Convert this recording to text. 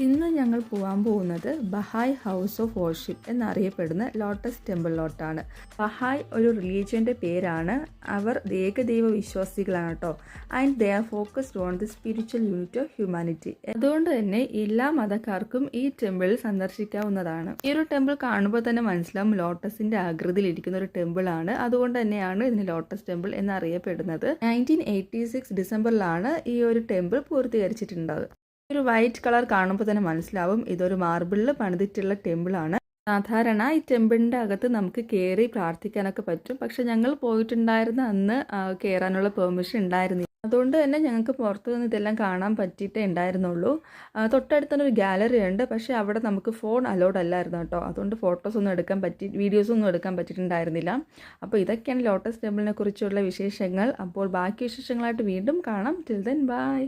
ഇന്ന് ഞങ്ങൾ പോകാൻ പോകുന്നത് ബഹായ് ഹൗസ് ഓഫ് വർഷിപ്പ് എന്നറിയപ്പെടുന്ന ലോട്ടസ് ടെമ്പിളിലോട്ടാണ്. ബഹായ് ഒരു റിലീജിയൻ്റെ പേരാണ്. അവർ ഏകദൈവ വിശ്വാസികളാണ് കേട്ടോ. And they are focused on the spiritual unity of humanity. അതുകൊണ്ട് തന്നെ എല്ലാ മതക്കാർക്കും ഈ ടെമ്പിൾ സന്ദർശിക്കാവുന്നതാണ്. ഈ ഒരു ടെമ്പിൾ കാണുമ്പോൾ തന്നെ മനസ്സിലാവും ലോട്ടസിന്റെ ആകൃതിയിലിരിക്കുന്ന ഒരു ടെമ്പിളാണ്. അതുകൊണ്ട് തന്നെയാണ് ഇതിന് ലോട്ടസ് ടെമ്പിൾ എന്നറിയപ്പെടുന്നത്. 1986 ഡിസംബറിലാണ് ഈ ഒരു ടെമ്പിൾ പൂർത്തീകരിച്ചിട്ടുള്ളത്. ഒരു വൈറ്റ് കളർ കാണുമ്പോൾ തന്നെ മനസ്സിലാവും ഇതൊരു മാർബിളിൽ പണിതിട്ടുള്ള ടെമ്പിളാണ്. സാധാരണ ഈ ടെമ്പിളിൻ്റെ അകത്ത് നമുക്ക് കയറി പ്രാർത്ഥിക്കാനൊക്കെ പറ്റും. പക്ഷെ ഞങ്ങൾ പോയിട്ടുണ്ടായിരുന്ന അന്ന് കയറാനുള്ള പെർമിഷൻ ഉണ്ടായിരുന്നില്ല. അതുകൊണ്ട് തന്നെ ഞങ്ങൾക്ക് പുറത്തു നിന്ന് ഇതെല്ലാം കാണാൻ പറ്റിയിട്ടേ ഉണ്ടായിരുന്നുള്ളൂ. തൊട്ടടുത്ത് തന്നെ ഒരു ഗാലറി ഉണ്ട്. പക്ഷേ അവിടെ നമുക്ക് ഫോൺ അലൗഡ് അല്ലായിരുന്നു കേട്ടോ. അതുകൊണ്ട് വീഡിയോസൊന്നും എടുക്കാൻ പറ്റിയിട്ടുണ്ടായിരുന്നില്ല. അപ്പോൾ ഇതൊക്കെയാണ് ലോട്ടസ് ടെമ്പിളിനെ കുറിച്ചുള്ള വിശേഷങ്ങൾ. അപ്പോൾ ബാക്കി വിശേഷങ്ങളായിട്ട് വീണ്ടും കാണാം. Till then bye.